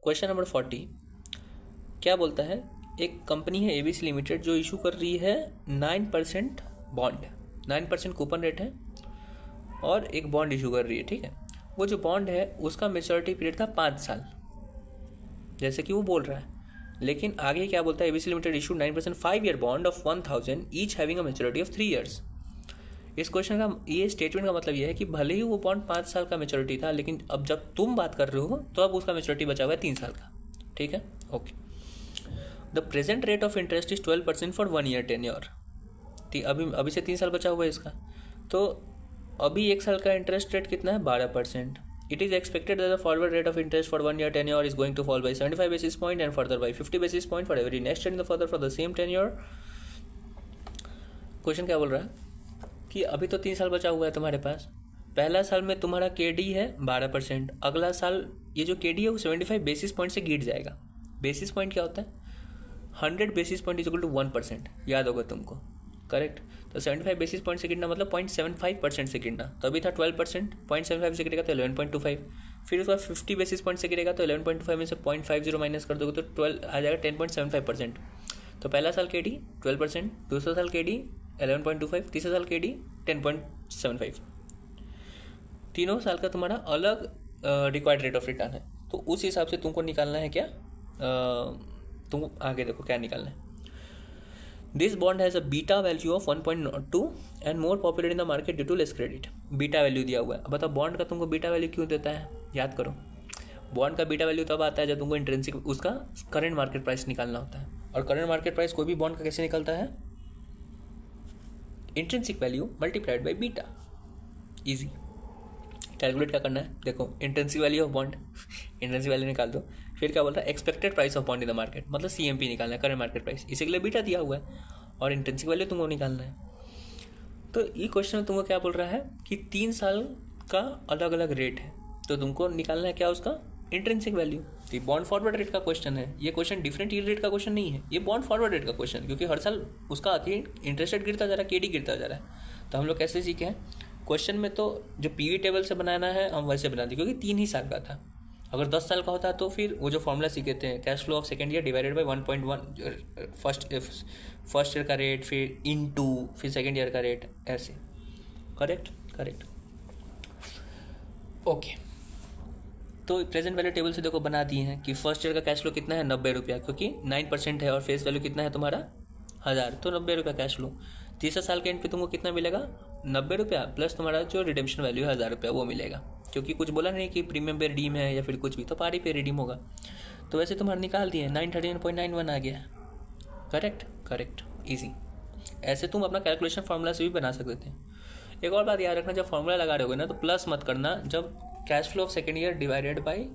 Question number 40 क्या बोलता है, एक कंपनी है एबीसी लिमिटेड जो इशू कर रही है 9% बॉन्ड, 9% कूपन रेट है और एक बॉन्ड इशू कर रही है। ठीक है, वो जो बॉन्ड है उसका मेच्योरिटी पीरियड था 5 साल, जैसे कि वो बोल रहा है। लेकिन आगे क्या बोलता है, ABC limited issue 9% 5-year bond of 1000 each having a maturity of 3 years। इस क्वेश्चन का ये स्टेटमेंट का मतलब ये है कि भले ही वो बॉन्ड 5 साल का मेच्योरिटी था, लेकिन अब जब तुम बात कर रहे हो तो अब उसका मेच्योरिटी बचा हुआ है 3 साल का। ठीक है, okay. The present rate of interest is 12% for 1 year tenure. अभी से 3 साल बचा हुआ है इसका, तो अभी 1 साल का इंटरेस्ट रेट कितना है, 12%। It is expected that the forward rate of interest for 1 year tenure is going to fall by 75 basis point and further by 50 basis point for every next year in the further for the same tenure. Question क्या बोल रहा है कि अभी तो 3 साल बचा हुआ है तुम्हारे पास, पहला साल में तुम्हारा KD है 12%, अगला साल ये जो KD है वो 75 basis point से गिर जाएगा। बेसिस पॉइंट क्या होता है, 100 basis point is equal to 1%, याद होगा तुमको, करेक्ट। तो 75 basis point से गिरना मतलब 0.75% से गिरना, तो अभी था 12%, 0.75 से गिरेगा तो 11.25, फिर उसके बाद 50 basis point से गिरेगा तो 11.25 में से 0.50 माइनस कर दोगे तो 12 आ जाएगा 10.75%। तो पहला साल KD 12%, दूसरा साल KD 11.25, तीसरा साल KD 10.75। तीनों साल का तुम्हारा अलग रिक्वायर्ड रेट ऑफ रिटर्न है, तो उस हिसाब से तुमको निकालना है क्या, तुम आगे देखो क्या निकालना है। This bond has a beta value of 1.2 and more popular in the market due to less credit. Beta value दिया हुआ है। अब बताओ बॉन्ड का तुमको बीटा वैल्यू क्यों देता है, याद करो। बॉन्ड का बीटा वैल्यू तब आता है जब तुमको इंट्रिंसिक उसका करंट मार्केट प्राइस निकालना होता है, और करंट मार्केट प्राइस कोई भी बॉन्ड का कैसे निकलता है, intrinsic value multiplied by beta. Easy, calculate क्या करना है, देखो intrinsic value of bond, intrinsic value निकाल दो, फिर क्या बोलता है expected price of bond in the market, मतलब CMP निकालना है, करंट मार्केट प्राइस, इसी के लिए बीटा दिया हुआ है, और इंट्रिंसिक वैल्यू तुमको निकालना है। तो ये क्वेश्चन में तुमको क्या बोल रहा है कि 3 साल का अलग अलग रेट है, तो तुमको निकालना है क्या, उसका इंट्रिंसिक वैल्यू। तो ये बॉन्ड फॉरवर्ड रेट का क्वेश्चन है, ये क्वेश्चन डिफरेंट यील्ड रेट का क्वेश्चन नहीं है, ये बॉन्ड फॉरवर्ड रेट का क्वेश्चन, क्योंकि हर साल उसका इंटरेस्ट रेट गिरता जा रहा है, KD गिरता जा रहा है। तो हम लोग कैसे सीखे हैं, क्वेश्चन में तो जो PV टेबल से बनाना है हम वैसे बना दें, क्योंकि 3 ही साल का था। अगर 10 साल का होता तो फिर वो जो फॉर्मूला सीखे थे, cash flow of second year divided by 1.1 first year का रेट, फिर इनटू फिर सेकेंड ईयर का रेट, ऐसे। Correct, correct, okay. तो प्रेजेंट वैल्यू टेबल से देखो बना दिए हैं कि फर्स्ट ईयर का कैश फ्लो कितना है, 90 रुपया, क्योंकि 9% है और फेस वैल्यू कितना है तुम्हारा 1000, तो 90 रुपया कैश फ्लो। तीसरा साल के एंड पे तुमको कितना मिलेगा, 90 रुपया प्लस तुम्हारा जो रिडेम्पशन वैल्यू है 1000 रुपया, वो मिलेगा, क्योंकि कुछ बोला नहीं कि प्रीमियम पे रिडीम है या फिर कुछ भी, तो पारी पे रिडीम होगा। तो वैसे तुम्हारा निकाल दिए 931.91 आ गया। Correct, correct, easy. ऐसे तुम अपना कैलकुलेशन फार्मूला से भी बना सकते थे। एक और बात याद रखना, जब फार्मूला लगा रहे होगे ना तो प्लस मत करना, जब cash flow of second year divided by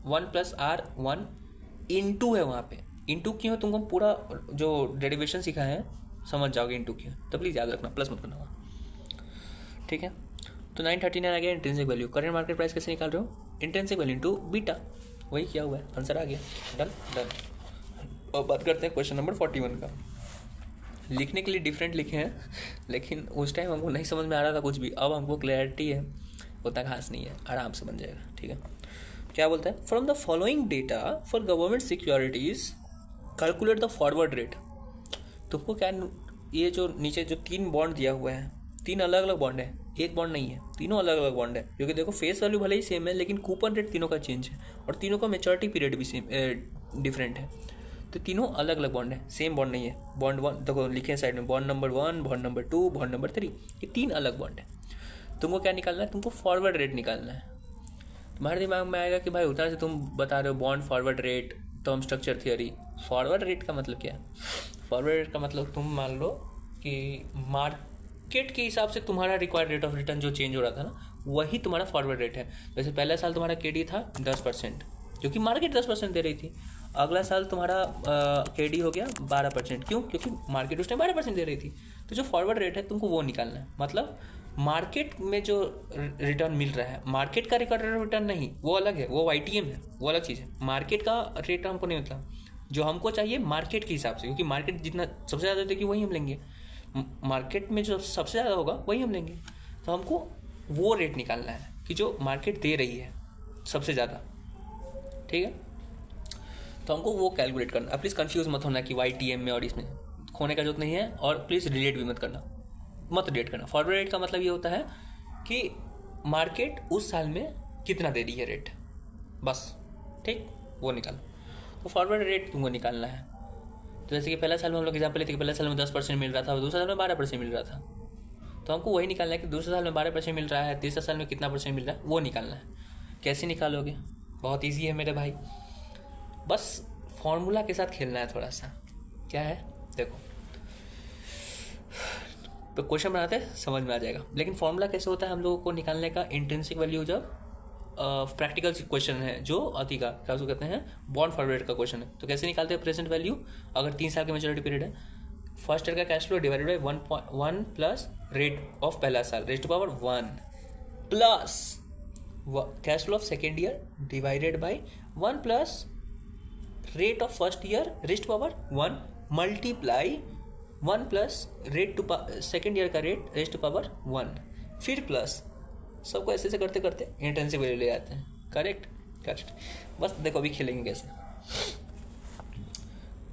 1 + R1 into है, वहाँ पे इंटू क्यों, तुमको पूरा जो डेरिवेशन सीखा है समझ जाओगे इंटू क्यों, तो प्लीज़ याद रखना प्लस मत करना वहाँ। ठीक है, तो 939 आ गया intrinsic value. Current market price कैसे निकाल रहे हो, इंट्रिंसिक वैल्यू इंटू बीटा, वही किया हुआ है, आंसर आ गया, डन डन। अब बात करते हैं क्वेश्चन नंबर 41 का। लिखने के लिए डिफरेंट लिखे हैं, लेकिन उस टाइम हमको नहीं समझ में आ रहा था कुछ भी, अब हमको क्लैरिटी है, उतना खास नहीं है, आराम से बन जाएगा। ठीक है, क्या बोलता है, from the following data for government securities calculate the forward rate. तुमको क्या, ये जो नीचे जो 3 बॉन्ड दिया हुआ है, 3 अलग अलग बॉन्ड है, एक बॉन्ड नहीं है, तीनों अलग अलग बॉन्ड है, क्योंकि देखो फेस वैल्यू भले ही सेम है लेकिन कूपन रेट तीनों का चेंज है, और तीनों का मेच्योरिटी पीरियड भी सेम डिफरेंट है, तो तीनों अलग अलग बॉन्ड है, सेम बॉन्ड नहीं है। बॉन्ड 1 देखो लिखे साइड में, bond number 1, bond number 2, bond number 3, ये 3 अलग बॉन्ड है। तुमको क्या निकालना है, तुमको फॉरवर्ड रेट निकालना है। तुम्हारे दिमाग में आएगा कि भाई उतना से तुम बता रहे हो बॉन्ड फॉरवर्ड रेट, तो हम स्ट्रक्चर थियोरी, फॉरवर्ड रेट का मतलब क्या है, फॉरवर्ड रेट का मतलब तुम मान लो कि मार्केट के हिसाब से तुम्हारा रिक्वायर्ड रेट ऑफ रिटर्न जो चेंज हो रहा था ना, वही तुम्हारा फॉरवर्ड रेट है। जैसे पहला साल तुम्हारा KD था 10%, क्योंकि मार्केट 10% दे रही थी, अगला साल तुम्हारा KD हो गया 12%, क्यों, क्योंकि मार्केट उस टाइम 12% दे रही थी। तो जो फॉरवर्ड रेट है तुमको वो निकालना है, मतलब मार्केट में जो रिटर्न मिल रहा है, मार्केट का रिकॉर्ड रिटर्न नहीं, वो अलग है, वो YTM है, वो अलग चीज़ है। मार्केट का रेट हमको नहीं मिलता, जो हमको चाहिए मार्केट के हिसाब से, क्योंकि मार्केट जितना सबसे ज़्यादा देगी वही हम लेंगे, मार्केट में जो सबसे ज़्यादा होगा वही हम लेंगे। तो हमको वो रेट निकालना है कि जो मार्केट दे रही है सबसे ज़्यादा। ठीक है, तो हमको वो कैलकुलेट करना। प्लीज़ कंफ्यूज मत होना कि YTM में और इसमें खोने का जरूरत नहीं है, और प्लीज़ रिलेट भी मत करना, मत रिलेट करना। फॉरवर्ड रेट का मतलब ये होता है कि मार्केट उस साल में कितना दे रही है रेट, बस, ठीक, वो निकालो। तो फॉरवर्ड रेट तुमको निकालना है। तो जैसे कि पहला साल में हम लोग एग्जाम्पल लेते कि पहले साल में 10% मिल रहा था और दूसरे साल में 12% मिल रहा था, तो हमको वही निकालना है कि दूसरे साल में 12% मिल रहा है, तीसरे साल में कितना परसेंट मिल रहा है, वो निकालना है। कैसे निकालोगे? बहुत ईजी है मेरे भाई, बस फॉर्मूला के साथ खेलना है थोड़ा सा। क्या है, देखो, तो क्वेश्चन बनाते हैं, समझ में आ जाएगा। लेकिन फॉर्मूला कैसे होता है हम लोगों को निकालने का? इंट्रिंसिक वैल्यू, जब प्रैक्टिकल क्वेश्चन है जो अति का क्या उसको कहते हैं, बॉन्ड फॉरवर्ड का क्वेश्चन है, तो कैसे निकालते हैं प्रेजेंट वैल्यू? अगर 3 साल का मेच्योरिटी पीरियड है, फर्स्ट ईयर का cash flow divided by 1 plus rate of पहला साल raise to power 1 plus cash flow of second year divided by 1 plus rate of first year raise to power 1 multiply 1 plus rate to second year का rate raise to power 1, फिर plus सबको ऐसे करते करते intensive value ले आते हैं। Correct, correct. बस देखो अभी खेलेंगे कैसे।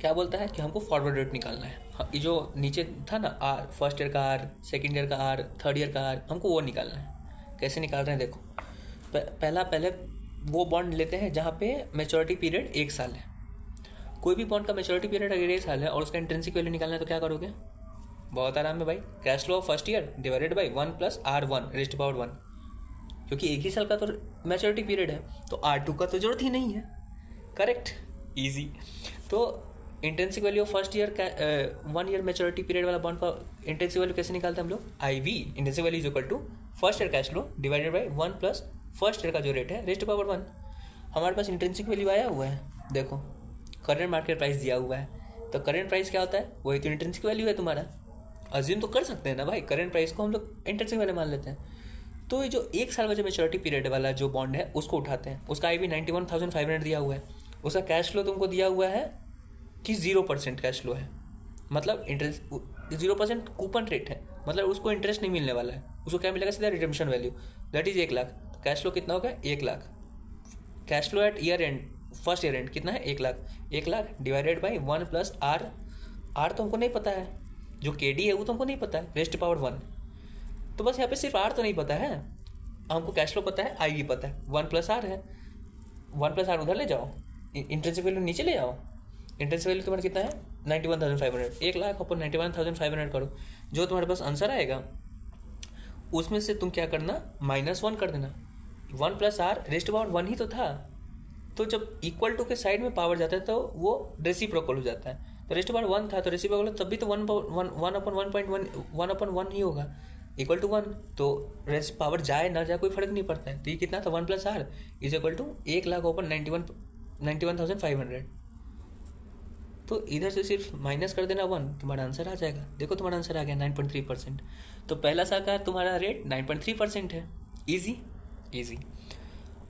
क्या बोलता है कि हमको फॉरवर्ड रेट निकालना है। हाँ, ये जो नीचे था ना, आर, फर्स्ट ईयर का आर, सेकेंड ईयर का आर, थर्ड ईयर का आर, हमको वो निकालना है। कैसे निकाल रहे हैं देखो, पहले वो बॉन्ड लेते हैं जहाँ पे मेच्योरिटी पीरियड 1 साल है। कोई भी बॉन्ड का मेच्योरिटी पीरियड अगर 1 साल है और उसका इंट्रिंसिक वैल्यू निकालना है तो क्या करोगे? बहुत आराम है भाई, cash flow of first year divided by 1 plus R1 raise to power 1, क्योंकि 1 ही साल का तो मैच्योरिटी पीरियड है, तो R2 का तो जरूरत ही नहीं है। Correct, easy. तो intrinsic value of first year का 1 ईयर मैच्योरिटी पीरियड वाला बॉन्ड का इंटेंसिक वैल्यू कैसे निकालते हैं हम लोग? IV intrinsic value is equal to first year cash flow divided by 1 plus first year का जो रेट है रेज़ टू पावर 1। हमारे पास इंटेंसिक वैल्यू आया हुआ है, देखो करेंट मार्केट प्राइस दिया हुआ है, तो करेंट प्राइस क्या होता है? वही तो इंटेंसिक वैल्यू है तुम्हारा। अज्यूम तो कर सकते हैं ना भाई, करेंट प्राइस को हम लोग इंटेंसिक वैल्यू मान लेते हैं। तो ये जो 1 साल का जो मेच्योरिटी पीरियड वाला जो बॉन्ड है उसको उठाते हैं, उसका IV 91,500 दिया हुआ है, उसका कैश फ्लो तुमको दिया हुआ है कि 0% कैश फ्लो है, मतलब इंटरेस्ट 0% कूपन रेट है, मतलब उसको इंटरेस्ट नहीं मिलने वाला है। उसको क्या मिलेगा? सीधा redemption value, that is 1 lakh. तो कैश फ्लो कितना होगा? 1 lakh. Cash flow at year end, first year end कितना है? 1 lakh. 1 lakh divided by 1 plus R तो हमको नहीं पता है, जो KD है वो तो हमको नहीं पता है, रेज़ टू पावर 1। तो बस यहाँ पे सिर्फ R तो नहीं पता है, हमको कैश फ्लो पता है, IV पता है, 1 प्लस R है। 1 प्लस R उधर ले जाओ, इंट्रिंसिक वैल्यू नीचे ले जाओ। इंट्रिंसिक वैल्यू तुम्हारा कितना है? 91,500। 1 लाख अपन 91,500 करो, जो तुम्हारे पास आंसर आएगा उसमें से तुम क्या करना? -1 कर देना। 1 plus R raise to power 1 ही तो था, तो जब इक्वल टू के साइड में पावर जाता है तो वो रेसिप्रोकल हो जाता है। तो रेज़ टू पावर 1 था तो रेसिप्रोकल तब भी तो 1/1 ही होगा, इक्वल टू 1। तो पावर जाए ना जाए कोई फर्क नहीं पड़ता है। तो ये कितना था? 1 plus R is equal to 1 lakh upon 91,500। तो इधर से सिर्फ माइनस कर देना 1, तुम्हारा आंसर आ जाएगा। देखो तुम्हारा आंसर आ गया 9.3%। तो पहला साल का तुम्हारा रेट 9.3% है। Easy easy.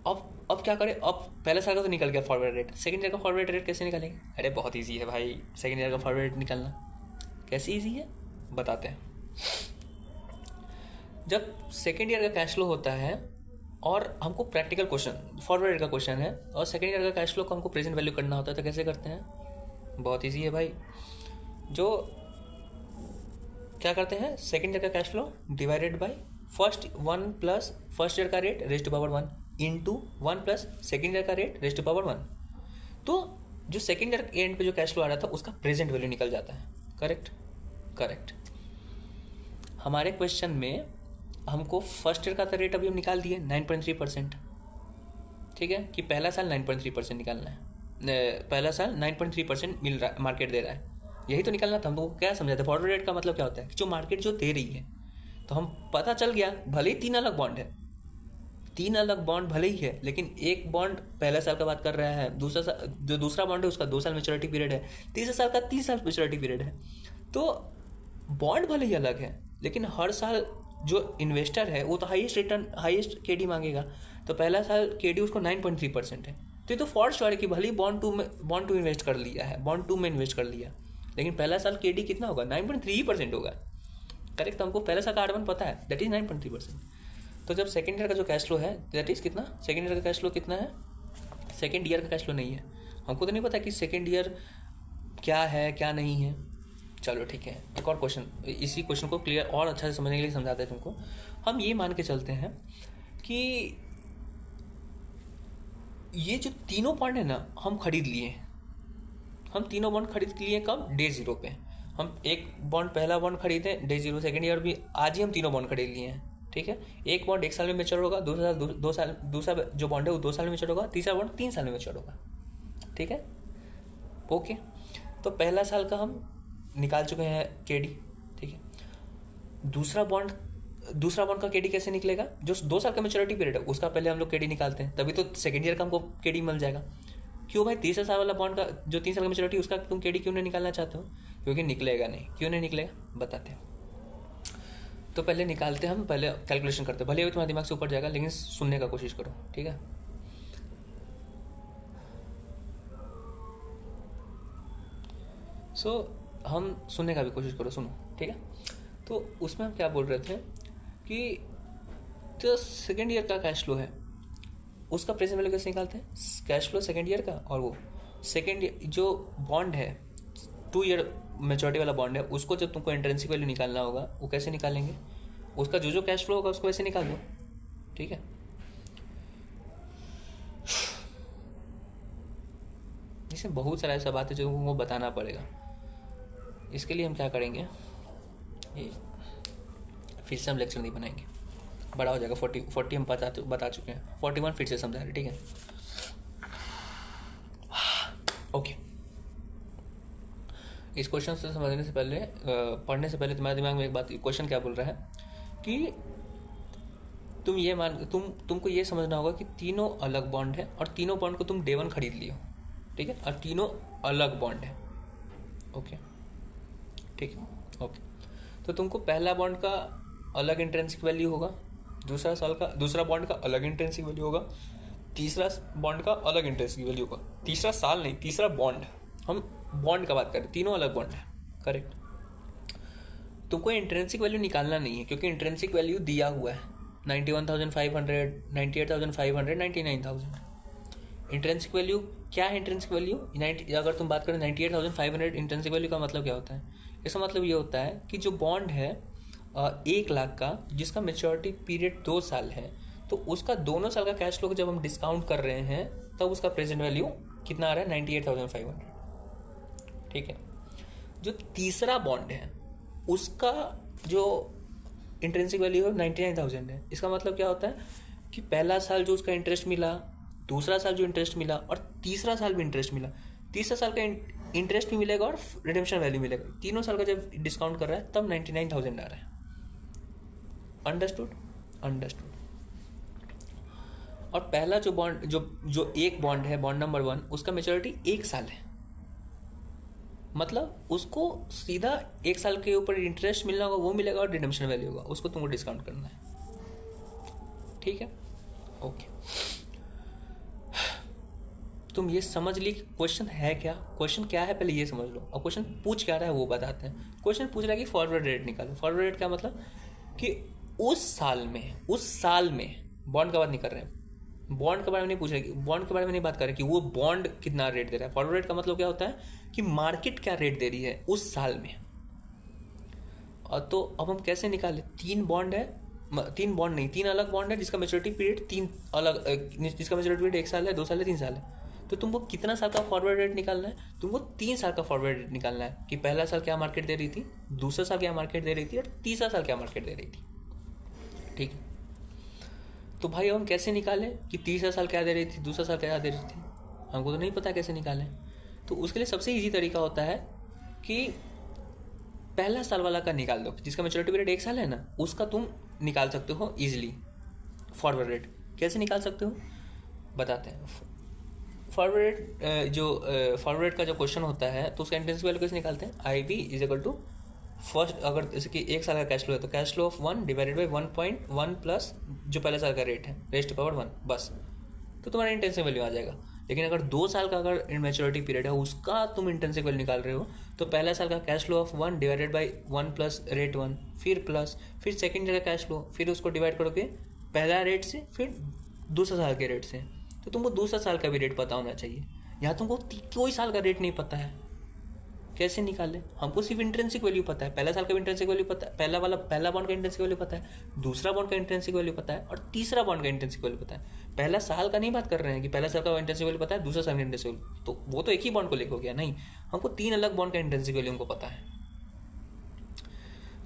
अब क्या करें? अब पहले साल का तो निकल गया फॉरवर्ड रेट, सेकंड ईयर का फॉरवर्ड रेट कैसे निकालेंगे? अरे बहुत इजी है भाई, सेकंड ईयर का फॉरवर्ड रेट निकालना। कैसे इजी है बताते हैं। जब सेकंड ईयर का कैश फ्लो होता है और हमको प्रैक्टिकल क्वेश्चन फॉरवर्ड रेट का क्वेश्चन है और सेकंड ईयर का कैश फ्लो को हमको प्रेजेंट वैल्यू करना होता है, तो कैसे करते हैं? बहुत ईजी है भाई। जो क्या करते हैं, सेकंड ईयर का cash flow divided by 1 plus first year का rate raise to power 1 into 1 plus second year का रेट रेज़ टू पावर 1। तो जो सेकेंड ईयर के एंड पे जो कैश फ्लो आ रहा था उसका प्रेजेंट वैल्यू निकल जाता है। Correct, correct. हमारे क्वेश्चन में हमको फर्स्ट ईयर का तो रेट अभी हम निकाल दिए 9.3%, ठीक है, कि पहला साल 9.3% निकालना है। पहला साल 9.3% मिल रहा है, मार्केट दे रहा है, यही तो निकालना था। हमको क्या समझाते? फॉरवर्ड रेट का मतलब क्या होता है? जो मार्केट जो दे रही है, तो हम पता चल गया भले ही 3 अलग बॉन्ड है, 3 अलग बॉन्ड भले ही है, लेकिन एक बॉन्ड पहला साल का बात कर रहा है, जो दूसरा बॉन्ड है उसका 2 साल मेच्योरिटी पीरियड है, तीसरे साल का 3 साल मेच्योरिटी पीरियड है। तो बॉन्ड भले ही अलग है, लेकिन हर साल जो इन्वेस्टर है वो तो हाईएस्ट रिटर्न, हाईएस्ट KD मांगेगा। तो पहला साल KD उसको 9.3% है, तो ये तो फॉर श्योर है कि भले ही बॉन्ड टू इन्वेस्ट कर लिया है, बॉन्ड 2 में इन्वेस्ट कर लिया, लेकिन पहला साल KD कितना होगा? 9.3% होगा। करेक्ट। तो हमको पहला साल का R1 पता है, दैट इज 9.3%। तो जब सेकेंड ईयर का जो कैश फ्लो है दैट इज कितना? सेकेंड ईयर का कैश फ्लो कितना है? सेकेंड ईयर का कैश फ्लो नहीं है, हमको तो नहीं पता कि सेकेंड ईयर क्या है क्या नहीं है। चलो ठीक है, एक और क्वेश्चन, इसी क्वेश्चन को क्लियर और अच्छा से समझने के लिए समझाते हैं तुमको। हम ये मान के चलते हैं कि ये जो तीनों बॉन्ड है ना हम खरीद लिए, हम तीनों बॉन्ड खरीद लिए कब, डे जीरो पे। हम एक बॉन्ड, पहला बॉन्ड खरीदे डे जीरो, सेकेंड ईयर भी आज ही हम तीनों बॉन्ड खरीद लिए हैं, ठीक है। एक बॉन्ड 1 साल में मैच्योर होगा, दूसरा जो बॉन्ड है वो 2 साल में मैच्योर होगा, तीसरा बॉन्ड 3 साल में मैच्योर होगा, ठीक है। ओके, तो पहला साल का हम निकाल चुके हैं केडी, ठीक है। दूसरा बॉन्ड का केडी कैसे निकलेगा, जो 2 साल का मैच्योरिटी पीरियड है उसका पहले हम लोग केडी निकालते हैं, तभी तो सेकेंड ईयर का हमको केडी मिल जाएगा। क्यों भाई, तीसरा साल वाला बॉन्ड का जो 3 साल का मैच्योरिटी उसका तुम केडी क्यों नहीं निकालना चाहते हो? क्योंकि निकलेगा नहीं। क्यों नहीं निकलेगा बताते हैं। तो पहले निकालते हैं, हम पहले कैलकुलेशन करते हैं, भले ही तुम्हारे दिमाग से ऊपर जाएगा लेकिन सुनने का कोशिश करो, ठीक है। हम सुनने का भी कोशिश करो, सुनो, ठीक है। तो उसमें हम क्या बोल रहे थे कि जो सेकेंड ईयर का कैश फ्लो है उसका प्रेजेंट वैल्यू कैसे निकालते हैं, कैश फ्लो सेकेंड ईयर का, और वो सेकेंड जो बॉन्ड है 2 ईयर मैच्योरिटी वाला बॉन्ड है उसको जब तुमको इंट्रिंसिक वैल्यू निकालना होगा वो कैसे निकालेंगे, उसका जो कैश फ्लो होगा उसको वैसे निकाल दो, ठीक है। इसमें बहुत सारा ऐसा बात है जो वो बताना पड़ेगा। इसके लिए हम क्या करेंगे, ये फिर से हम लेक्चर नहीं बनाएंगे, बड़ा हो जाएगा। 40 हम बता चुके हैं, 41 फिर से समझा रहे, ठीक है। ओके, इस क्वेश्चन से समझने से पहले, पढ़ने से पहले तुम्हारे दिमाग में एक बात, क्वेश्चन क्या बोल रहा है कि तुमको ये समझना होगा कि तीनों अलग बॉन्ड है और तीनों बॉन्ड को तुम डे 1 खरीद लियो, ठीक है, और तीनों अलग बॉन्ड है, ओके, ठीक है, ओके। तो तुमको पहला बॉन्ड का अलग इंट्रिंसिक वैल्यू होगा, दूसरा बॉन्ड का अलग इंट्रिंसिक वैल्यू होगा, तीसरा बॉन्ड का अलग इंट्रिंसिक वैल्यू होगा, तीसरा साल नहीं, तीसरा बॉन्ड, हम बॉन्ड का बात करें, तीनों अलग बॉन्ड है, करेक्ट। तुमको इंट्रिंसिक वैल्यू निकालना नहीं है क्योंकि इंट्रिंसिक वैल्यू दिया हुआ है 91,500, 98,500, 99,000। इंट्रिंसिक वैल्यू क्या है, इंट्रिंसिक वैल्यू अगर तुम बात करें 98,500 इंट्रिंसिक वैल्यू का मतलब क्या होता है, इसका मतलब ये होता है कि जो बॉन्ड है 1 लाख का जिसका मैच्योरिटी पीरियड 2 साल है, तो उसका दोनों साल का कैश फ्लो जब हम डिस्काउंट कर रहे हैं तब उसका प्रेजेंट वैल्यू कितना आ रहा है, 98,500, ठीक है। जो तीसरा बॉन्ड है उसका जो इंट्रिंसिक वैल्यू है 99,000 है। इसका मतलब क्या होता है कि पहला साल जो उसका इंटरेस्ट मिला, दूसरा साल जो इंटरेस्ट मिला और तीसरा साल भी इंटरेस्ट मिला, तीसरा साल का इंटरेस्ट भी मिलेगा और रिडेम्पशन वैल्यू मिलेगा, तीनों साल का जब डिस्काउंट कर रहा है तब 99,000 आ रहा है। अंडरस्टूड। और पहला जो बॉन्ड जो एक बॉन्ड है, बॉन्ड नंबर 1, उसका मैच्योरिटी 1 साल है, मतलब उसको सीधा 1 साल के ऊपर इंटरेस्ट मिलना होगा, वो मिलेगा और रिडेम्पशन वैल्यू होगा, उसको तुमको डिस्काउंट करना है, ठीक है, ओके। तुम ये समझ ली क्वेश्चन है क्या, क्वेश्चन क्या है पहले ये समझ लो, और क्वेश्चन पूछ क्या रहा है वो बताते हैं। क्वेश्चन पूछ रहा है कि फॉरवर्ड रेट निकालो। फॉरवर्ड रेट का मतलब कि उस साल में बॉन्ड का बात नहीं कर रहे हैं, बॉन्ड के बारे में नहीं पूछ रहे, बॉन्ड के बारे में नहीं बात कर रहे कि वो बॉन्ड कितना रेट दे रहा है। फॉरवर्ड रेट का मतलब क्या होता है कि मार्केट क्या रेट दे रही है उस साल में। और तो अब हम कैसे निकालें, 3 अलग बॉन्ड है जिसका मैच्योरिटी पीरियड 3 अलग, जिसका मैच्योरिटी पीरियड 1 साल है, 2 साल है, 3 साल है। तो तुमको कितना साल का फॉरवर्ड रेट निकालना है, तुमको 3 साल का फॉरवर्ड रेट निकालना है कि पहला साल क्या मार्केट दे रही थी, दूसरा साल क्या मार्केट दे रही थी और तीसरा साल क्या मार्केट दे रही थी, ठीक है। तो भाई हम कैसे निकालें कि तीसरा साल क्या दे रही थी, दूसरा साल क्या दे रही थी, हमको तो नहीं पता कैसे निकालें। तो उसके लिए सबसे ईजी तरीका होता है कि पहला साल वाला का निकाल दो, जिसका मैच्योरिटी पीरियड 1 साल है ना, उसका तुम निकाल सकते हो ईजिली फॉरवर्ड रेट। कैसे निकाल सकते हो बताते हैं। फॉरवर्ड रेट का जो क्वेश्चन होता है तो उसका इंट्रिंसिक वैल्यू कैसे निकालते हैं, IB is equal to first, अगर जैसे कि 1 साल का कैश फ्लो है तो cash flow of 1 divided by 1.1 plus जो पहले साल का रेट है रेस्ट पावर 1, बस, तो तुम्हारा इंट्रिंसिक वैल्यू आ जाएगा। लेकिन अगर 2 साल का अगर मैच्योरिटी पीरियड है उसका तुम इंट्रिंसिक वैल्यू निकाल रहे हो तो पहला साल का cash flow of 1 divided by 1 plus rate 1, फिर सेकेंड ईयर का कैश फ्लो, फिर उसको डिवाइड करोगे पहला रेट से, फिर दूसरा साल के रेट से। तो तुमको दूसरा साल का भी रेट पता होना चाहिए। यहाँ तुमको कोई साल का रेट नहीं पता है, कैसे निकाले? हमको सिर्फ इंट्रिंसिक वैल्यू पता है, पहला साल का इंट्रिंसिक वैल्यू पता है, पहला बॉन्ड का इंट्रिंसिक वैल्यू पता है, दूसरा बॉन्ड का इंट्रिंसिक वैल्यू पता है, और तीसरा बॉन्ड का इंट्रिंसिक वैल्यू पता है। पहला साल का नहीं बात कर रहे हैं कि पहला साल का इंट्रिंसिक वैल्यू पता है, दूसरा साल का इंट्रिंसिक वैल्यू, तो वो तो एक ही बॉन्ड को लेकर हो गया। नहीं, हमको 3 अलग बॉन्ड का इंट्रिंसिक वैल्यू हमको पता है।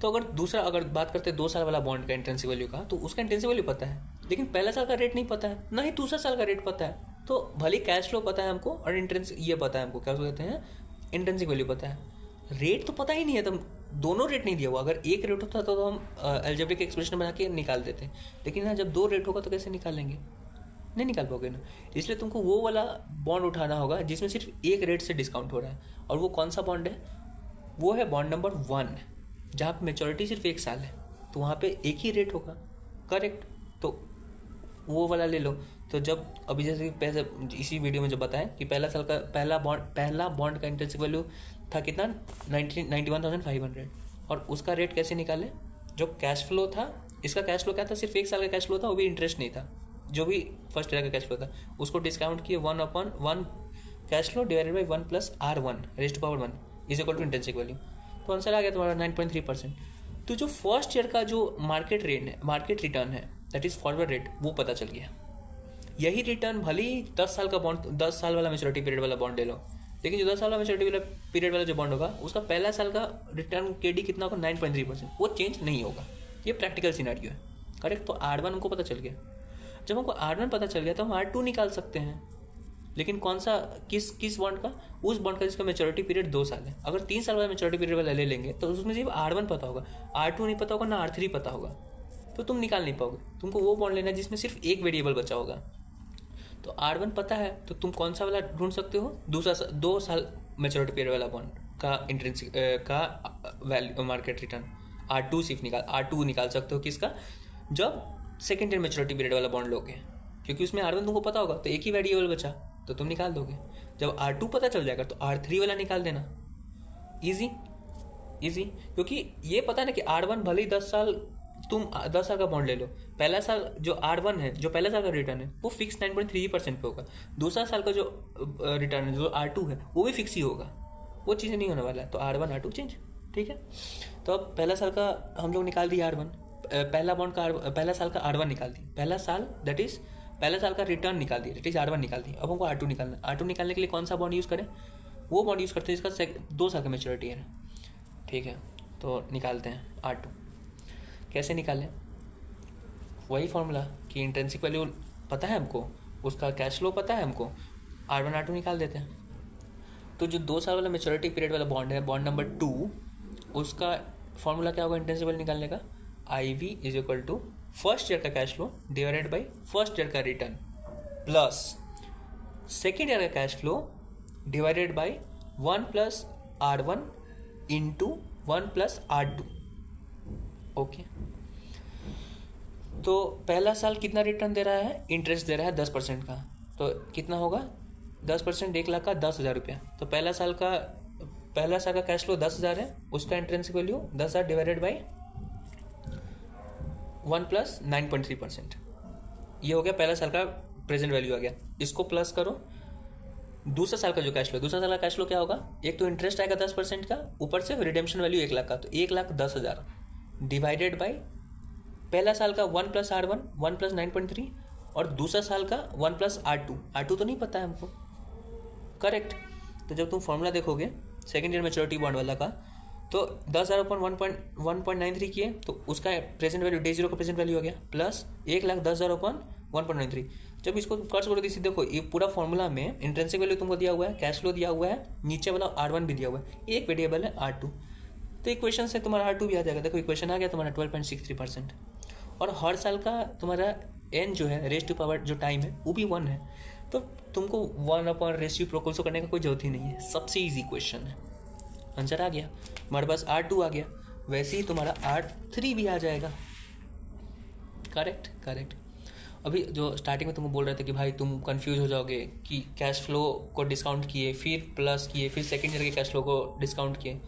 तो अगर बात करते हैं 2 साल वाला बॉन्ड का इंट्रिंसिक वैल्यू का, तो उसका इंट्रिंसिक वैल्यू पता है, लेकिन पहला साल का रेट नहीं पता है, ना ही दूसरा साल का रेट पता है। तो भले कैश फ्लो पता है हमको और इंट्रिंसिक ये पता है हमको, क्या कहते हैं, इंट्रिंसिक वैल्यू पता है, रेट तो पता ही नहीं है। तो दोनों रेट नहीं दिया हुआ, अगर एक रेट होता तो हम अलजेब्रिक एक्सप्रेशन बना के निकाल देते, लेकिन यहाँ जब 2 रेट होगा तो कैसे निकालेंगे? नहीं निकाल पाओगे ना। इसलिए तुमको वो वाला बॉन्ड उठाना होगा जिसमें सिर्फ एक रेट से डिस्काउंट हो रहा है। और वो कौन सा बॉन्ड है? वो है बॉन्ड नंबर 1, जहाँ पे मेच्योरिटी सिर्फ 1 साल है, तो वहाँ पे एक ही रेट होगा। करेक्ट, तो वो वाला ले लो। तो जब अभी जैसे पहले इसी वीडियो में जब बताएं कि पहला बॉन्ड का इंट्रिंसिक वैल्यू था कितना, 91,500, और उसका रेट कैसे निकाले? जो कैश फ्लो था, इसका कैश फ्लो क्या था, सिर्फ 1 साल का कैश फ्लो था, वो भी इंटरेस्ट नहीं था, जो भी फर्स्ट ईयर का कैश फ्लो था उसको डिस्काउंट किए 1/1 cash flow divided by 1 + R1 raised to power 1 is equal to intrinsic value. तो आंसर आ गया तुम्हारा 9.3%। तो जो फर्स्ट ईयर का जो मार्केट रिटर्न है, दैट इज फॉरवर्ड रेट, वो पता चल गया। यही रिटर्न भले ही 10 साल वाला मेच्योरिटी पीरियड वाला बॉन्ड ले लो, लेकिन जो 10 साल वाला मेच्योरिटी पीरियड वाला जो बॉन्ड होगा उसका पहला साल का रिटर्न केडी कितना होगा, 9.3%, वो चेंज नहीं होगा। ये प्रैक्टिकल सिनेरियो है। करेक्ट, तो R1 हमको पता चल गया। जब हमको R1 पता चल गया तो हम R2 निकाल सकते हैं, लेकिन कौन सा, किस बॉन्ड का? उस बॉन्ड का जिसका मेच्योरिटी पीरियड 2 साल है। अगर 3 साल वाला मेच्योरिटी पीरियड वाला ले लेंगे तो उसमें सिर्फ R1 पता होगा, R2 नहीं पता होगा, ना R3 पता होगा, तो तुम निकाल नहीं पाओगे। तुमको वो बॉन्ड लेना है जिसमें सिर्फ एक वेरिएबल बचा होगा। तो R1 पता है तो तुम कौन सा वाला ढूंढ सकते हो, 2 साल मेच्योरिटी पीरियड वाला बॉन्ड का इंट्रिंसिक का वैल्यू मार्केट रिटर्न। R2 निकाल सकते हो किसका, जब सेकेंड ईयर मेच्योरिटी पीरियड वाला बॉन्ड लोगे, क्योंकि उसमें R1 तुमको पता होगा, तो एक ही वेरिएबल बचा तो तुम निकाल दोगे। जब R2 पता चल जाएगा तो R3 वाला निकाल देना। इजी, क्योंकि ये पता है ना कि R1 भले ही 10 साल का बॉन्ड ले लो, पहला साल जो R1 है, जो पहला साल का रिटर्न है वो फिक्स 9.3% पे होगा, दूसरा साल का जो रिटर्न है, जो R2 है, वो भी फिक्स ही होगा, वो चीज़ें नहीं होने वाला है। तो R1 R2 चेंज, ठीक है। तो अब पहला साल का हम लोग निकाल दिया R1, पहला साल का R1 निकाल दी, पहला साल का रिटर्न निकाल दिया, दैट इज R1 निकाल दी। अब हमको R2 निकालना है। R2 निकालने के लिए कौन सा बॉन्ड यूज़ करें? वो बॉन्ड यूज़ करते हैं जिसका 2 साल का मेच्योरिटी है, ठीक है। तो निकालते हैं R2। कैसे निकालें? वही फॉर्मूला कि इंट्रिंसिक वैल्यू पता है हमको, उसका कैश फ्लो पता है हमको, R1 R2 निकाल देते हैं। तो जो 2 साल वाला मेच्योरिटी पीरियड वाला बॉन्ड है, बॉन्ड नंबर 2, उसका फॉर्मूला क्या होगा इंट्रिंसिक वैल्यू निकालने का? IV is equal to first year का cash flow divided by first year का रिटर्न प्लस सेकेंड ईयर का cash flow divided by 1 + R1 into 1 + R2। Okay, तो पहला साल कितना रिटर्न दे रहा है? इंटरेस्ट दे रहा है 10% का, तो कितना होगा? 10%, 1 लाख का 10,000 रुपया। तो पहला साल का कैश फ्लो 10,000 है, उसका इंट्रिंसिक वैल्यू 10,000 डिवाइडेड बाई 1 + 9.3%, ये हो गया पहला साल का प्रेजेंट वैल्यू आ गया। इसको प्लस करो दूसरा साल का जो कैश फ्लो, दूसरा साल का कैश फ्लो क्या होगा? एक तो इंटरेस्ट आएगा 10% का, ऊपर से रिडेम्पशन वैल्यू 1 लाख का, तो 1,10,000 डिवाइडेड बाई पहला साल का 1 + R1 1 + 9.3 और दूसरा साल का 1 + R2 तो नहीं पता है हमको। करेक्ट, तो जब तुम फॉर्मूला देखोगे सेकेंड ईयर मेच्योरिटी बॉन्ड वाला का, तो 10,000 अपन 1.93 किए तो उसका प्रेजेंट वैल्यू डे 0 का प्रेजेंट वैल्यू आ गया, प्लस 1,10,000 अपन 1.93। जब इसको कर्स करो तो देखो ये पूरा फॉर्मूला में इंट्रिंसिक वैल्यू तुमको दिया हुआ है, कैश फ्लो दिया हुआ है, नीचे वाला R1 भी दिया हुआ है, एक वेरिएबल है R2, तो इक्वेशन से तुम्हारा R2 भी आ जाएगा। देखो इक्वेशन आ गया तुम्हारा 12.63%। और हर साल का तुम्हारा n जो है रेज़ टू पावर जो टाइम है वो भी 1 है, तो तुमको 1/रेसिप्रोकल करने का कोई जरूरत ही नहीं है, सबसे ईजी क्वेश्चन है। आंसर आ गया हमारे पास, R2 आ गया, वैसे ही तुम्हारा R3 भी आ जाएगा। करेक्ट। अभी जो स्टार्टिंग में तुमको बोल रहे थे कि भाई तुम कंफ्यूज हो जाओगे कि कैश फ्लो को डिस्काउंट किए, फिर प्लस किए, फिर सेकेंड ईयर के कैश फ्लो को डिस्काउंट किए,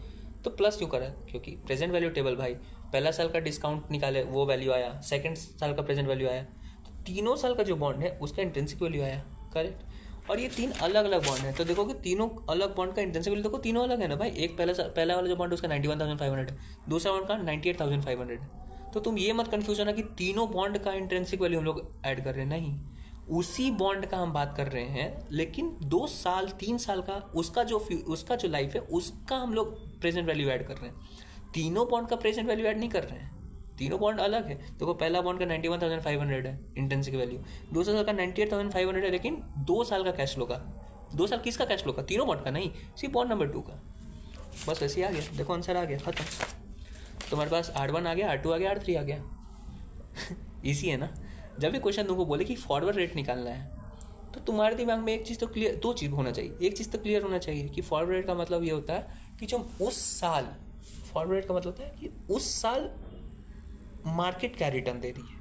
तो प्लस क्यों करा? क्योंकि प्रेजेंट वैल्यू टेबल भाई, पहला साल का डिस्काउंट निकाले वो वैल्यू आया, सेकेंड साल का प्रेजेंट वैल्यू आया, तो तीनों साल का जो बॉन्ड है उसका इंट्रिंसिक वैल्यू आया। करेक्ट, और ये 3 अलग अलग बॉन्ड है। तो देखो कि तीनों अलग बॉन्ड का इंटेंसिव वैल्यू देखो तीनों अलग है ना भाई। एक पहला वाला जो बॉन्ड उसका 91,500 है, दूसरा बॉन्ड का 98,500 है। तो तुम ये मत कंफ्यूज होना कि तीनों बॉन्ड का इंट्रिंसिक वैल्यू हम लोग ऐड कर रहे हैं, नहीं, उसी बॉन्ड का हम बात कर रहे हैं, लेकिन 2 साल 3 साल का उसका जो लाइफ है उसका हम लोग प्रेजेंट वैल्यू ऐड कर रहे हैं। तीनों बॉन्ड का प्रेजेंट वैल्यू ऐड नहीं कर रहे हैं, तीनों बॉन्ड अलग है। देखो पहला बॉन्ड का 91,500 है इंटेंसिक वैल्यू, दूसरा साल का 98,500 है, लेकिन 2 साल का कैश फ्लो का, 2 साल किसका कैश फ्लो का, तीनों बॉन्ड का नहीं, सिर्फ बॉन्ड नंबर 2 का। बस ऐसे ही आ गया, देखो आंसर आ गया, खत्म। तुम्हारे पास R1 आ गया, R2 आ गया, R3 आ गया। इसी है ना। जब भी क्वेश्चन तुमको बोले कि फॉरवर्ड रेट निकालना है, तो तुम्हारे दिमाग में एक चीज़ तो क्लियर, 2 चीज़ होना चाहिए। एक चीज़ तो क्लियर होना चाहिए कि फॉरवर्ड रेट का मतलब ये होता है कि जो उस साल, फॉरवर्ड रेट का मतलब होता है कि उस साल मार्केट क्या रिटर्न दे रही है,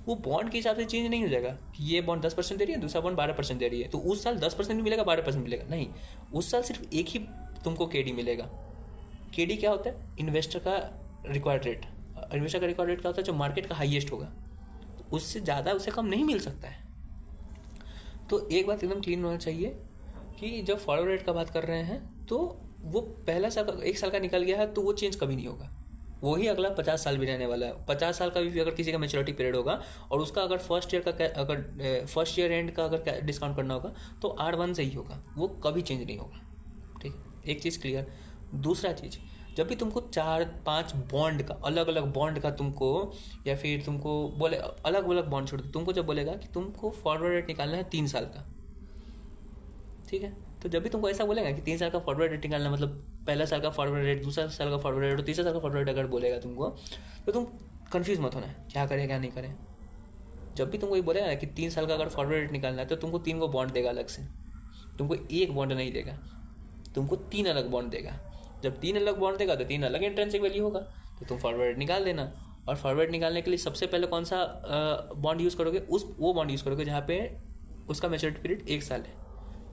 वो बॉन्ड के हिसाब से चेंज नहीं हो जाएगा कि ये बॉन्ड 10% दे रही है, दूसरा बॉन्ड 12% दे रही है, तो उस साल 10% मिलेगा, 12% मिलेगा, नहीं, उस साल सिर्फ एक ही तुमको केडी मिलेगा। केडी क्या होता है, इन्वेस्टर का रिक्वायर्ड रेट। इन्वेस्टर का रिक्वायर्ड रेट क्या होता है, जो मार्केट का हाईएस्ट होगा, उससे ज़्यादा उससे कम नहीं मिल सकता है। तो एक बात एकदम क्लीन होना चाहिए कि जब फॉरवर्ड रेट का बात कर रहे हैं तो वो पहला साल का, 1 साल का निकल गया है तो वो चेंज कभी नहीं होगा, वही अगला 50 साल भी रहने वाला है। 50 साल का भी अगर किसी का मैच्योरिटी पीरियड होगा और उसका अगर फर्स्ट ईयर एंड का अगर डिस्काउंट करना होगा तो R1 से ही होगा, वो कभी चेंज नहीं होगा। ठीक है, एक चीज़ क्लियर। दूसरा चीज़, जब भी तुमको 4-5 बॉन्ड का, अलग अलग बॉन्ड का तुमको, या फिर तुमको बोले अलग अलग बॉन्ड छोड़, तुमको जब बोलेगा कि तुमको फॉरवर्ड रेट निकालना है 3 साल का, ठीक है, तो जब भी तुमको ऐसा बोलेगा कि 3 साल का फॉरवर्ड रेट निकालना, मतलब पहला साल का फॉरवर्ड रेट, दूसरा साल का फॉरवर्ड रेट और तीसरा साल का फॉरवर्ड रेट अगर बोलेगा तुमको, तो तुम कंफ्यूज मत होना क्या करें क्या नहीं करें। जब भी तुमको ये बोलेगा ना कि 3 साल का अगर फॉरवर्ड रेट निकालना है तो तुमको 3 को बॉन्ड देगा अलग से, तुमको एक बॉन्ड नहीं देगा, तुमको 3 अलग बॉन्ड देगा। जब 3 अलग बॉन्ड देगा तो 3 अलग इंट्रिंसिक वैल्यू होगा, तो तुम फॉरवर्ड रेट निकाल देना। और फॉरवर्ड निकालने के लिए सबसे पहले कौन सा बॉन्ड यूज़ करोगे, वो बॉन्ड यूज़ करोगे जहाँ पे उसका मैच्योरिटी पीरियड 1 साल है।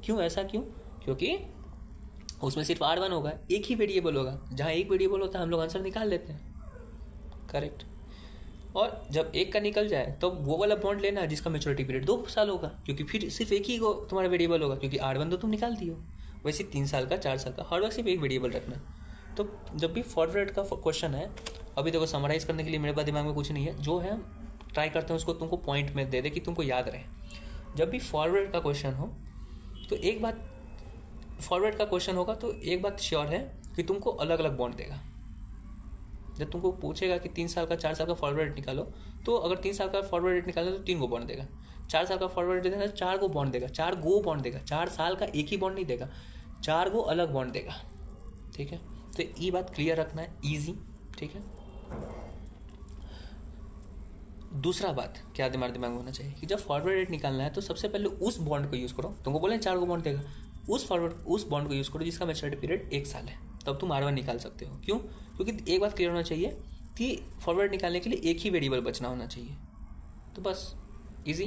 क्यों ऐसा, क्यों? क्योंकि उसमें सिर्फ R1 होगा, एक ही वेरिएबल होगा, जहाँ एक वेरिएबल होता है हम लोग आंसर निकाल लेते हैं, करेक्ट। और जब एक का निकल जाए तो वो वाला बॉन्ड लेना है जिसका मैच्योरिटी पीरियड 2 साल होगा, क्योंकि फिर सिर्फ एक ही को तुम्हारा वेरिएबल होगा, क्योंकि R1 तो तुम निकाल दियो। वैसे 3 साल का, 4 साल का, हर वक्त सिर्फ एक वेरिएबल रखना। तो जब भी फॉरवर्ड रेट का क्वेश्चन है, अभी देखो समराइज़ करने के लिए मेरे पास दिमाग में कुछ नहीं है, जो है ट्राई करते हैं उसको तुमको पॉइंट में दे दे कि तुमको याद रहे। जब भी फॉरवर्ड का क्वेश्चन हो तो एक बात, फॉरवर्ड का क्वेश्चन होगा तो एक बात श्योर है कि तुमको अलग अलग बॉन्ड देगा। जब तुमको पूछेगा कि 3 साल का, 4 साल का फॉरवर्ड रेट निकालो, तो अगर 3 साल का फॉरवर्ड रेट निकालना तो 3 को बॉन्ड देगा, 4 साल का फॉरवर्ड रेट देना तो 4 को बॉन्ड देगा, 4 गो बॉन्ड देगा, 4 साल का एक ही बॉन्ड नहीं देगा, 4 को अलग बॉन्ड देगा। ठीक है, तो ये बात क्लियर रखना है, ईजी। ठीक है, दूसरा बात क्या दिमाग में होना चाहिए कि जब फॉरवर्ड रेट निकालना है तो सबसे पहले उस बॉन्ड को यूज़ करो। तुमको बोले 4 को बॉन्ड देगा, उस बॉन्ड को यूज़ करो जिसका मैच्योरिटी पीरियड 1 साल है, तब तुम R1 निकाल सकते हो। क्यों? क्योंकि एक बात क्लियर होना चाहिए कि फॉरवर्ड निकालने के लिए एक ही वेरिएबल बचना होना चाहिए। तो बस इजी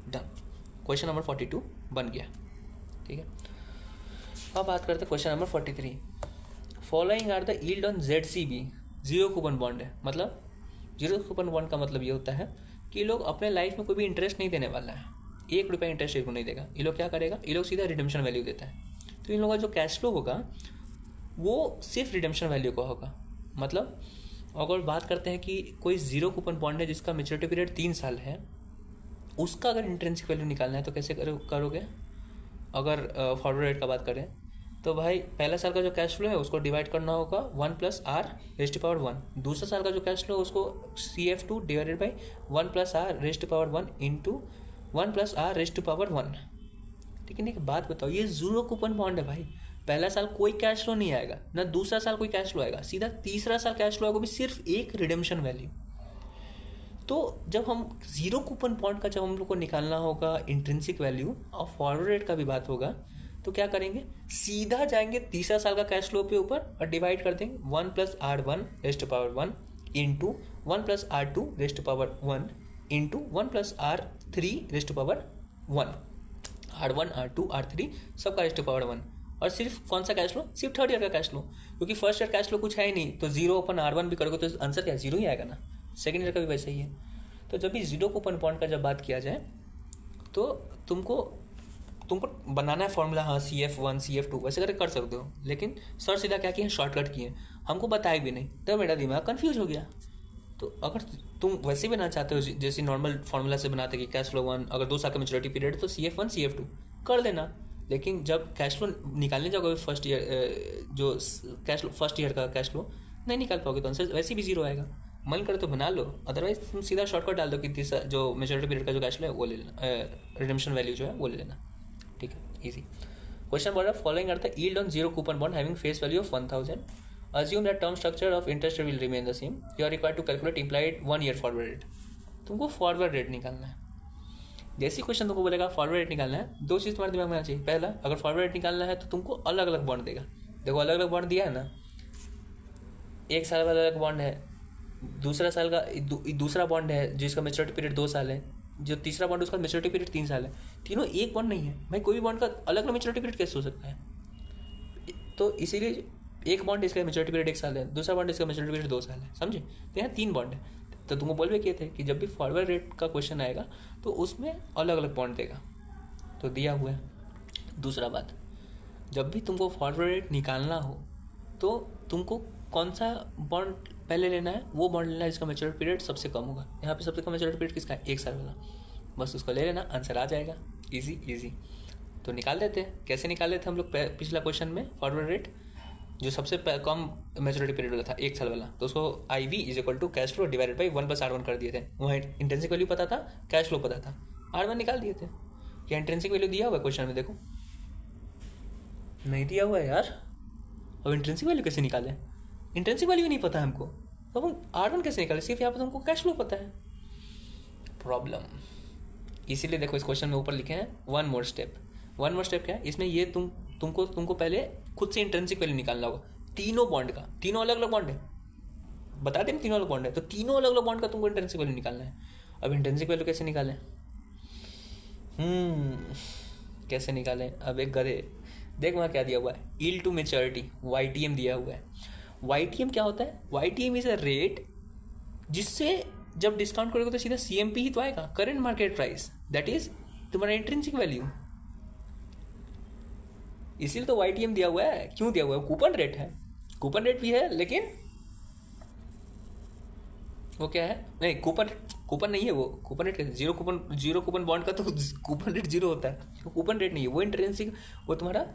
डन, क्वेश्चन नंबर 42 बन गया। ठीक है, अब बात करते हैं question number 43। Following are the yield on ZCB, zero coupon bond है। मतलब जीरो कूपन बॉन्ड का मतलब ये होता है कि लोग अपने लाइफ में कोई भी इंटरेस्ट नहीं देने वाला है, 1 रुपया इंटरेस्ट को नहीं देगा। ये लोग क्या करेगा, ये लोग सीधा रिडेम्पशन वैल्यू देता है। तो इन लोगों का जो कैश फ्लो होगा वो सिर्फ रिडेम्पशन वैल्यू का होगा। मतलब अगर बात करते हैं कि कोई जीरो कूपन बॉन्ड है जिसका मैच्योरिटी पीरियड 3 साल है, उसका अगर इंट्रिंसिक वैल्यू निकालना है तो कैसे करोगे? अगर फॉरवर्ड रेट का बात करें तो भाई पहला साल का जो कैश फ्लो है उसको डिवाइड करना होगा 1 + R⁻1। दूसरा साल का जो कैश फ्लो है उसको CF2 divided by 1 + R⁻1 into 1 + R⁻1। लेकिन एक बात बताओ, ये जीरो कूपन बॉन्ड है भाई, पहला साल कोई कैश फ्लो नहीं आएगा, ना दूसरा साल कोई कैश फ्लो आएगा, सीधा तीसरा साल कैश फ्लो आएगा, भी सिर्फ एक रिडेम्पशन वैल्यू। तो जब हम जीरो कूपन बॉन्ड का जब हम लोग को निकालना होगा इंट्रिंसिक वैल्यू और फॉरवर्ड रेट का भी बात होगा, तो क्या करेंगे, सीधा जाएंगे तीसरा साल का कैश फ्लो पे ऊपर और डिवाइड कर देंगे 1 + R1⁻1 into 1 + R2⁻1 into 1 + R3⁻1, R1 R2 R3 सबका ⁻1। और सिर्फ कौन सा कैश फ्लो, सिर्फ 3rd ईयर का कैश फ्लो, क्योंकि फर्स्ट ईयर कैश फ्लो कुछ है ही नहीं, तो 0/R1 भी करोगे तो आंसर क्या 0 ही आएगा ना। सेकेंड ईयर का भी वैसे ही है। तो जब भी जीरो कूपन बॉन्ड का जब बात किया जाए तो तुमको तुमको बनाना है फॉर्मूला, हाँ CF1 CF2 वैसे करके कर सकते हो, लेकिन सर सीधा क्या किए, शॉर्टकट किए, हमको बताए भी नहीं, तब मेरा दिमाग कन्फ्यूज हो गया। तो अगर तुम वैसे भी ना चाहते हो जैसे नॉर्मल फॉर्मूला से बनाते कि कैश फ्लो 1 अगर 2 साल का मेच्योरिटी पीरियड है तो CF1 CF2 कर देना, लेकिन जब कैश फ्लो निकालने जाओगे फर्स्ट ईयर, जो कैश फ्लो फर्स्ट ईयर का कैश फ्लो नहीं निकाल पाओगे तो आंसर वैसे भी जीरो आएगा। मन करे तो बना लो, अदरवाइज तुम सीधा शॉर्टकट डाल दो कि तीसरा जो मेच्योरिटी पीरियड का जो कैश फ्लो है वो ले लेना, रिडेम्पशन वैल्यू जो है वो ले लेना, ठीक है, ईजी। क्वेश्चन बोल रहा है following are the yield on zero coupon bond having face value of 1000, assume that term structure of interest will remain the same, you are required to calculate implied 1 year forward rate। तुमको forward rate निकालना है। जैसे question तुमको बोलेगा forward rate निकालना है, दो चीज़ तुम्हारे दिमाग में आना चाहिए। पहला, अगर फॉरवर्ड रेट निकालना है तो तुमको अलग अलग बॉन्ड देगा। देखो अलग अलग बॉन्ड दिया है ना, 1 साल वाला अलग बॉन्ड है, दूसरा साल का दूसरा बॉन्ड है जिसका मेच्योरिटी पीरियड 2 साल है, जो तीसरा बॉन्ड उसका मेच्योरिटी पीरियड 3 साल है। तीनों एक बॉन्ड नहीं है भाई, कोई भी बॉन्ड का अलग अलग मेच्योरिटी पीरियड कैसे हो सकता है? तो इसीलिए एक बॉन्ड इसका मेच्योरिटी पीरियड 1 साल है, दूसरा बॉन्ड इसका मेच्योरिटी पीरियड 2 साल है, समझे? तो यहाँ 3 बॉन्ड है। तो तुमको बोल भी किए थे कि जब भी फॉरवर्ड रेट का क्वेश्चन आएगा तो उसमें अलग अलग बॉन्ड देगा, तो दिया हुआ है। दूसरा बात, जब भी तुमको फॉरवर्ड रेट निकालना हो तो तुमको कौन सा बॉन्ड पहले लेना है, वो बॉन्ड लेना है जिसका मेच्योरिटी पीरियड सबसे कम होगा। यहाँ पे सबसे कम मेच्योरिटी पीरियड किसका है? 1 साल वाला, बस उसको ले लेना, आंसर आ जाएगा। Easy easy. तो निकाल देते हैं, कैसे निकाल लेते हैं हम लोग पिछला क्वेश्चन में? फॉरवर्ड रेट जो सबसे कम मेच्योरिटी पीरियड वाला था 1 साल वाला, तो उसको IV = cash flow divided by 1 + R1 कर दिए थे। वहाँ इंट्रिंसिक वैल्यू पता था, कैश फ्लो पता था, R1 निकाल दिए थे। या इंट्रिंसिक वैल्यू दिया हुआ है क्वेश्चन में? देखो नहीं दिया हुआ है यार। अब इंट्रिंसिक वैल्यू कैसे निकाले? इंट्रिंसिक वैल्यू नहीं पता है हमको, तो हम R1 कैसे निकाले? सिर्फ यहाँ पर तुमको कैश फ्लो पता है। प्रॉब्लम इसीलिए देखो इस क्वेश्चन में ऊपर लिखे हैं one more step. One more step क्या है इसमें? ये तुमको पहले खुद से इंट्रिंसिक वैल्यू निकालना होगा तीनों बॉन्ड का। तीनों अलग अलग बॉन्ड है, बता दें तीनों अलग बॉन्ड है, तो तीनों अलग अलग बॉन्ड का तुमको इंट्रिंसिक वैल्यू निकालना है। अब इंट्रिंसिक वैल्यू कैसे निकालें? कैसे निकालें? अब एक गधे देख वहाँ क्या दिया हुआ है, यील्ड टू मैच्योरिटी YTM दिया हुआ है। YTM क्या होता है? YTM इज अ रेट जिससे जब डिस्काउंट करोगे तो सीधा CMP ही तो आएगा, current market price, that is तुम्हारा इंट्रिंसिक वैल्यू। इसीलिए तो YTM दिया हुआ है। क्यों दिया हुआ है? कूपन रेट है, कूपन रेट भी है, लेकिन वो क्या है? नहीं, कूपन नहीं है वो। कूपन रेट कैसे? जीरो कूपन बॉन्ड का तो कूपन रेट 0 होता है, तो कूपन रेट नहीं है वो। इंट्रिंसिक वो तुम्हारा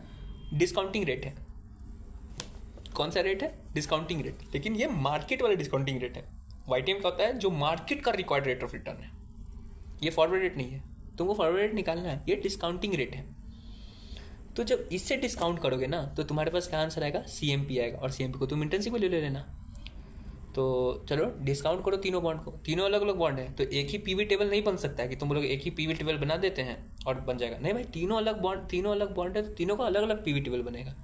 डिस्काउंटिंग रेट है। कौन सा रेट है? Discounting rate. लेकिन ये मार्केट वाला डिस्काउंटिंग रेट है। YTM का होता है जो मार्केट का रिक्वायर्ड रेट ऑफ रिटर्न है, ये फॉरवर्ड रेट नहीं है। तुमको फॉरवर्ड रेट निकालना है, ये डिस्काउंटिंग रेट है। तो जब इससे डिस्काउंट करोगे ना तो तुम्हारे पास क्या आंसर आएगा? CMP आएगा, और CMP को तुम इंट्रिंसिक वैल्यू ले लेना। तो चलो डिस्काउंट करो तीनों बॉन्ड को, तीनों अलग अलग बॉन्ड है, तो एक ही PV टेबल नहीं बन सकता है कि तुम लोग एक ही PV टेबल बना देते हैं और बन जाएगा। नहीं भाई, तीनों अलग बॉन्ड है, तो तीनों का अलग अलग PV टेबल बनेगा।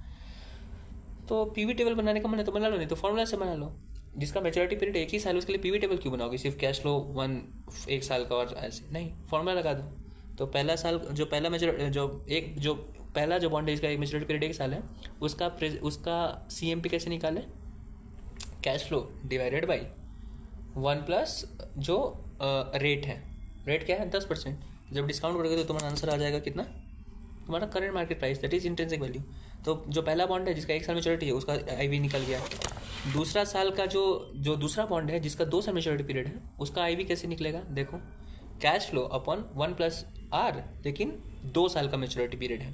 तो PV टेबल बनाने का मन है तो बना लो, नहीं तो फॉर्मूला से बना लो। जिसका मेच्योरिटी पीरियड 1 ही साल, उसके लिए PV टेबल क्यों बनाओगे? सिर्फ कैश फ्लो 1 साल का और ऐसे नहीं, फॉर्मूला लगा दो। तो पहला साल जो पहला जो बॉन्ड है इसका एक मेच्योरिटी पीरियड 1 साल है, उसका CMP कैसे निकाले? Cash flow divided by 1 plus जो रेट है। रेट क्या है? 10%। जब डिस्काउंट करोगे तो तुम्हारा आंसर आ जाएगा कितना? तुम्हारा current market price, that is intrinsic value. तो जो पहला बॉन्ड है जिसका 1 साल मेच्योरिटी है उसका IV निकल गया। दूसरा साल का जो दूसरा बॉन्ड है जिसका 2 साल मेच्योरिटी पीरियड है उसका IV कैसे निकलेगा? देखो कैश फ्लो अपॉन 1 + R, लेकिन 2 साल का मेच्योरिटी पीरियड है,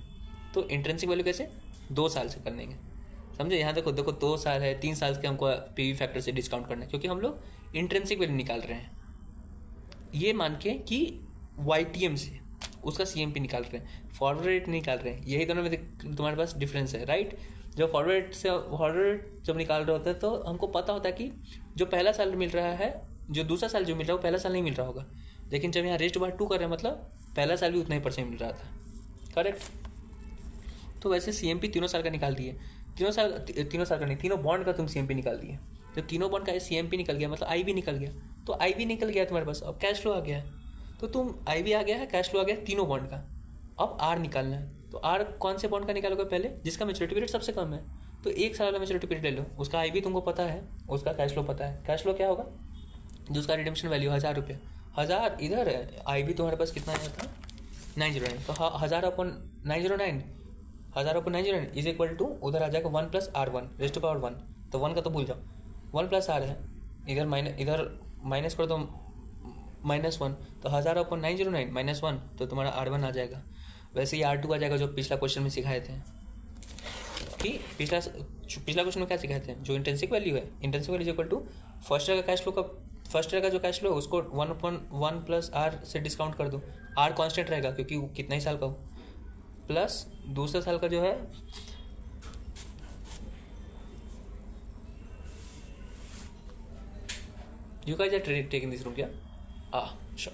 तो इंट्रिंसिक वैल्यू कैसे? 2 साल से कर लेंगे, समझे? यहाँ देखो 2 साल है, 3 साल के हमको PV फैक्टर से डिस्काउंट करना है, क्योंकि हम लोग इंट्रिंसिक वैल्यू निकाल रहे हैं ये मान के कि YTM से उसका CMP निकाल रहे हैं, फॉरवर्ड रेट निकाल रहे हैं। यही दोनों में तुम्हारे पास डिफरेंस है, राइट? जब फॉरवर्ड रेट जब निकाल रहे होते हैं तो हमको पता होता है कि जो पहला साल मिल रहा है, जो दूसरा साल जो मिल रहा है वो पहला साल नहीं मिल रहा होगा। लेकिन जब यहाँ रेस्ट बाय 2 कर रहे हैं मतलब पहला साल भी उतना ही % मिल रहा था, करेक्ट? तो वैसे CMP तीनों साल का निकाल दिए। तीनों साल का नहीं, तीनों बॉन्ड का तुम CMP निकाल दिए। जब तीनों बॉन्ड का CMP निकल गया मतलब IV निकल गया, तो IV निकल गया तुम्हारे पास। अब कैश फ्लो आ गया है, तो तुम IV आ गया है, कैश फ्लो आ गया तीनों बॉन्ड का। अब R निकालना है, तो R कौन से बॉन्ड का निकालोगे? पहले जिसका मेच्योरिटी पीरियड सबसे कम है, तो 1 साल वाला मेच्योरिटी पीरियड ले लो, उसका IV तुमको पता है, उसका कैश फ्लो पता है। कैश फ्लो क्या होगा? जो उसका रिडेम्पशन वैल्यू 1000 रुपये, 1000 इधर है, IV तुम्हारे पास कितना आया था? 909, तो 1000/909, 1000/909 इज इक्वल टू, उधर आ जाएगा 1 + R1 रेस्ट टू पावर 1, तो 1 का तो भूल जाओ, 1 + R है, इधर माइनस कर दो -1, तो 1000/909 -1, तो तुम्हारा R1 आ जाएगा। वैसे ही R2 आ जाएगा, जो पिछला क्वेश्चन में सिखाए थे कि पिछला क्वेश्चन में क्या सिखाए थे, जो इंट्रिंसिक वैल्यू है, intrinsic value is equal to first year का जो कैश फ्लो है उसको 1/1 + R से डिस्काउंट कर दो, R कांस्टेंट रहेगा क्योंकि वो कितना ही साल का हो, प्लस दूसरे साल का जो है you guys are taking this room, yeah? Sure.